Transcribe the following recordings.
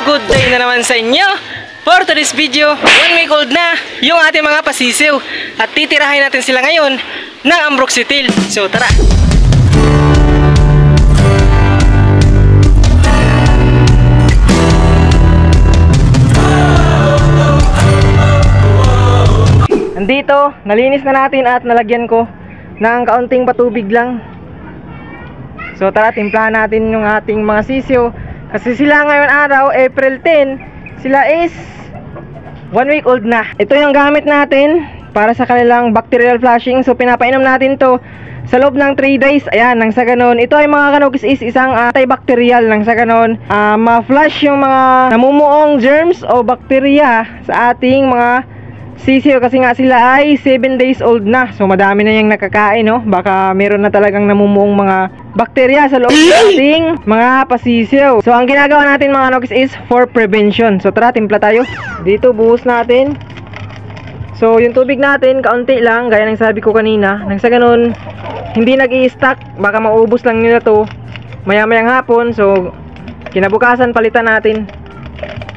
Good day na naman sa inyo. For today's video, 1 week old na yung ating mga pasisiw. At titirahin natin sila ngayon ng ambroxetil. So tara! Andito, nalinis na natin at nalagyan ko ng kaunting patubig lang. So tara, timplahan natin yung ating mga sisiw. Kasi sila ngayon araw, April 10, sila is 1 week old na. Ito yung gamit natin para sa kanilang bacterial flushing. So pinapainom natin to sa loob ng 3 days. Ayan, nang sa ganon. Ito ay mga kanukis is isang antibacterial. Nang sa ganon, ma-flush yung mga namumuong germs o bacteria sa ating mga sisiw. Kasi nga sila ay 7 days old na. So madami na yung nakakain, no? Baka meron na talagang namumuong mga bakterya sa loob ng ating mga pasisiw. So ang ginagawa natin mga kanukis is for prevention. So tara, timpla tayo. Dito buhos natin. So yung tubig natin kaunti lang, gaya ng sabi ko kanina. Nang sa ganun, hindi nag-i-stack. Baka maubos lang nila to maya-mayang hapon. So kinabukasan palitan natin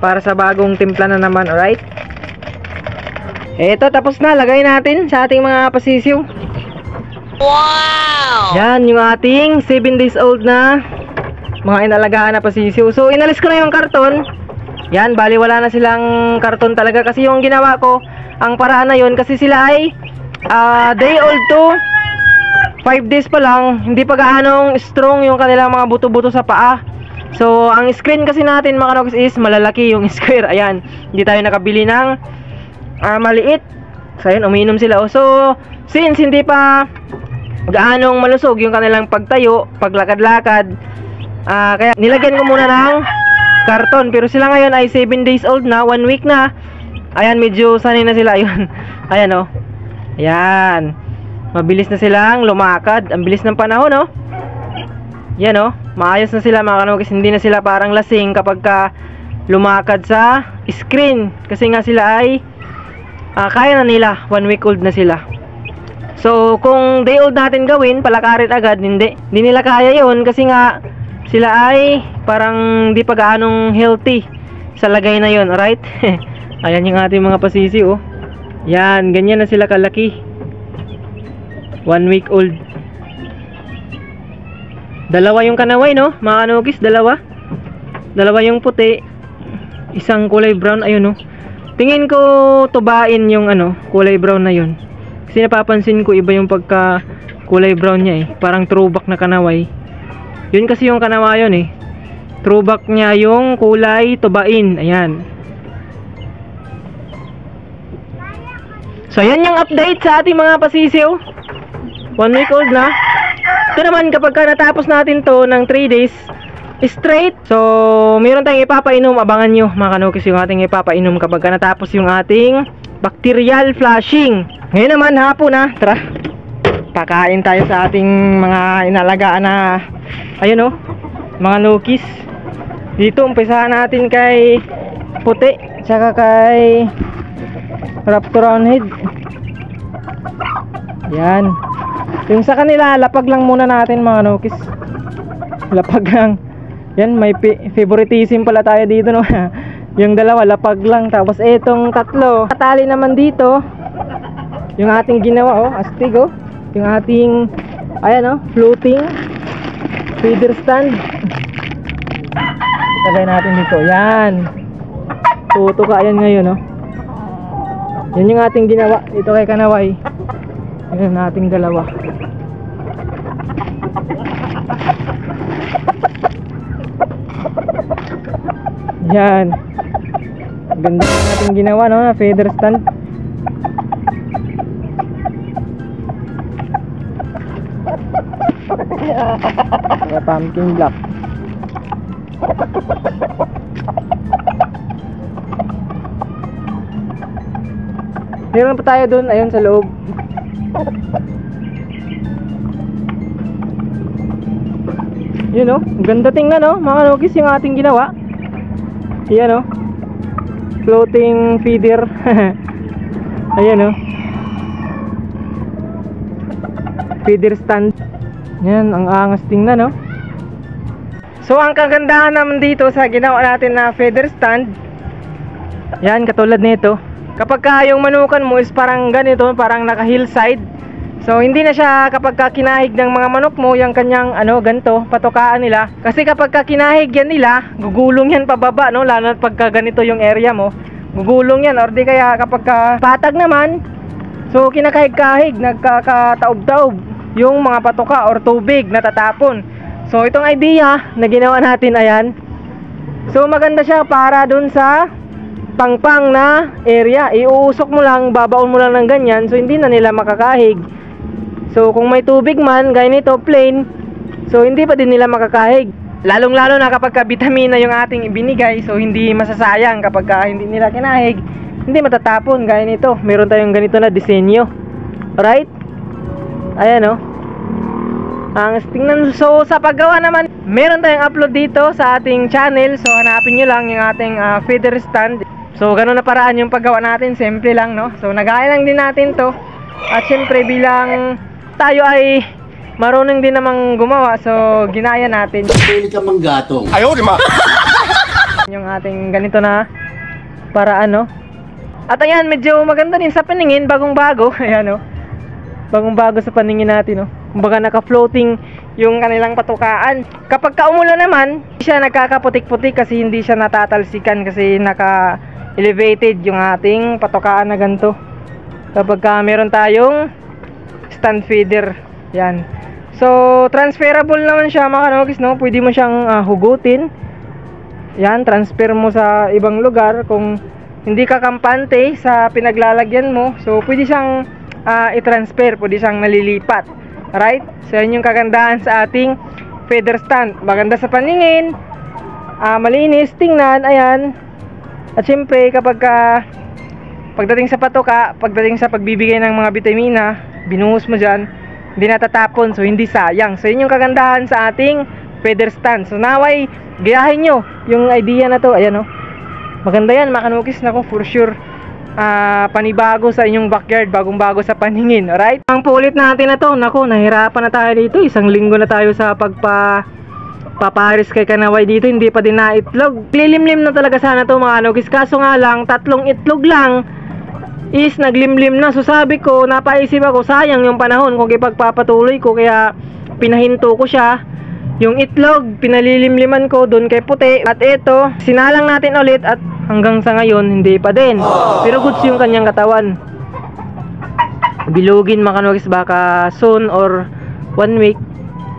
para sa bagong timpla na naman. Alright, eto, tapos na. Lagay natin sa ating mga pasisiw. Wow! Yan yung ating 7 days old na mga inalagaan na pasisiw. So inalis ko na yung karton. Yan, bali wala na silang karton talaga. Kasi yung ginawa ko, ang paraan na yun, kasi sila ay day old to 5 days pa lang. Hindi pa gaanong strong yung kanilang mga buto-buto sa paa. So ang screen kasi natin mga kanokis is malalaki yung square. Ayan, hindi tayo nakabili ng maliit. So ayun, umiinom sila. So since hindi pa gaanong malusog yung kanilang pagtayo, paglakad-lakad, kaya nilagyan ko muna ng karton. Pero sila ngayon ay 7 days old na, 1 week na. Ayan, medyo sanay na sila. Ayun, ayan o. Ayan, mabilis na silang lumakad. Ang bilis ng panahon, no? Yan o, maayos na sila mga kanukis. Hindi na sila parang lasing kapag lumakad sa screen. Kasi nga sila ay kaya na nila, 1 week old na sila. So kung day old natin gawin, palakarin agad, hindi nila kaya yun. Kasi nga sila ay parang di pa gaanong healthy sa lagay na yun. Alright. Ayan yung ating mga pasisi, oh. Yan, ganyan na sila kalaki, 1 week old. Dalawa yung kanaway, no mga kanukis, dalawa yung puti, isang kulay brown. Ayun, no. Tingin ko tubain yung kulay brown na yun. Kasi napapansin ko iba yung pagka kulay brown niya, eh. Parang throwback na kanaway. Yun kasi yung kanawayon, eh. Throwback niya yung kulay tubain. Ayan. So yan yung update sa ating mga pasisiw. 1 week old na. Ito naman kapag natapos natin to ng 3 days straight, so mayroon tayong ipapainom. Abangan nyo mga kanukis yung ating ipapainom kapag natapos yung ating bacterial flushing. Ngayon naman hapon na. Tara, pakain tayo sa ating mga inalagaan na, ayun, mga nukis. Dito umpisahan natin kay puti, tsaka kay raptor roundhead. Yan. Yung sa kanila, lapag lang muna natin mga nukis. Lapag lang. Yan, may favoritism pala tayo dito, no? Yung dalawa, lapag lang. Tapos etong tatlo, katali naman dito. Yung ating ginawa, astig, yung ating, ayan, floating feeder stand. Itagay natin dito. Yan. Tuto ka, ayan ngayon, yan yung ating ginawa. Ito kay kanaway. Yan yung ating dalawa. Yan. Ganda ng ating ginawa, no? Na feather stand. Mga pumpkin block. Meron pa tayo dun, ayun sa loob. Yun, ganda tingnan, mga kanukis, yung ating ginawa. Yan, floating feeder. Ayan, feeder stand. Yan, ang angas tingnan, So ang kagandahan naman dito sa ginawa natin na feather stand, yan katulad nito, kapag ka yung manukan mo is parang ganito, parang naka hillside, so hindi na siya kapag ka kinahig ng mga manok mo yung kanyang ganito, patukaan nila. Kasi kapag ka kinahig yan nila, gugulong yan pababa, no? Lalo na pagka ganito yung area mo, gugulong yan. Or di kaya kapag ka patag naman, so kinakahig-kahig, nagkakataob-taob yung mga patuka or tubig natatapon. So itong idea na ginawa natin, ayan, so maganda siya para dun sa pangpang na area. Iuusok mo lang, babaon mo lang ng ganyan, so hindi na nila makakahig. So kung may tubig man, gaya nito, plain, so hindi pa din nila makakahig. Lalong lalo na kapag ka vitamina yung ating ibinigay, so hindi masasayang kapag ka hindi nila kinahig, hindi matatapon. Gaya nito, meron tayong ganito na disenyo, right? Ayan o, ang tingnan. So sa paggawa naman, meron tayong upload dito sa ating channel, so hanapin nyo lang yung ating feather stand. So ganun na paraan yung paggawa natin, simple lang, no? So nagaya lang din natin to. At syempre bilang tayo ay marunong din namang gumawa, so ginaya natin. Pili ka manggatong. Ayaw, di ma! Yung ating ganito na paraan, no? At ayan, medyo maganda din sa paningin, bagong-bago. Ayan, no? Bagong-bago sa paningin natin, no? Kumbaga naka-floating yung kanilang patukaan. Kapag kaumulan naman, siya nagkakaputik-putik kasi hindi siya natatalsikan kasi naka-elevated yung ating patukaan na ganito. Kapag meron tayong stand feeder, yan. So transferable naman siya mga kanokis, no? Pwede mo siyang hugutin. Yan, transfer mo sa ibang lugar kung hindi ka kampante sa pinaglalagyan mo. So pwede siyang i-transfer, pwede siyang nalilipat. Right? So yan yung kagandahan sa ating feather stand. Maganda sa paningin, malinis tingnan, ayan. At syempre kapag pagdating sa patuka, pagdating sa pagbibigay ng mga vitamina, binuhos mo dyan, hindi natatapon, so hindi sayang. So yun yung kagandahan sa ating feather stand. So naway gayahin nyo yung idea na to. Ayan, oh, maganda yan mga kanukis, nako, for sure panibago sa inyong backyard, bagong-bago sa paningin. Alright? Ang pulit natin na to, nako, nahirapan na tayo dito. Isang linggo na tayo sa paparis kay Kanaway dito, hindi pa din naitlog. Lilimlim na talaga sana to mga kanukis, kaso nga lang 3 itlog lang is naglimlim na. So sabi ko, napaisip ako, sayang yung panahon kung ipagpapatuloy ko, kaya pinahinto ko siya. Yung itlog, pinalilimliman ko dun kay puti. At ito, sinalang natin ulit at hanggang sa ngayon, hindi pa din. Pero goods yung kanyang katawan. Bilugin mga kanokis, baka soon or 1 week,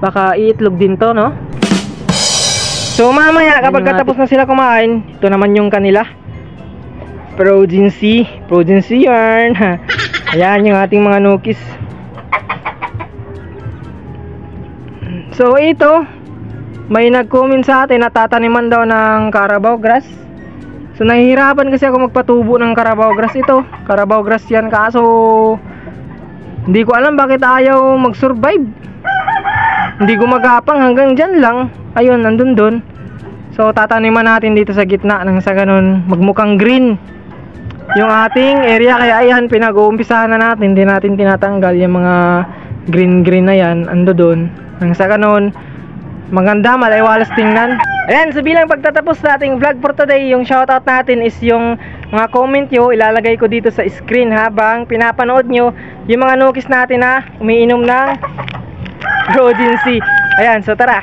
baka iitlog din to, no? So mamaya, kapag katapos na sila kumain, ito naman yung kanila progeny yarn. Ayan yung ating mga nukis. So ito, may nag-comment sa atin na tataniman daw ng Carabao grass. So nahihirapan kasi ako magpatubo ng Carabao grass. Ito, Carabao grass yan, kaso hindi ko alam bakit ayaw mag-survive. Hindi gumagapang, hanggang dyan lang. Ayun, nandun dun. So tataniman natin dito sa gitna nang sa ganun magmukhang green yung ating area. Kaya ayan, pinag-uumpisahan na natin, hindi natin tinatanggal yung mga green na yan, ando doon. Nang sa ganun, maganda, malaywalas tingnan. Ayan, so bilang pagtatapos sa ating vlog for today, yung shoutout natin is yung mga comment nyo, ilalagay ko dito sa screen habang pinapanood nyo yung mga nukis natin na umiinom ng progeny. Ayan, so tara.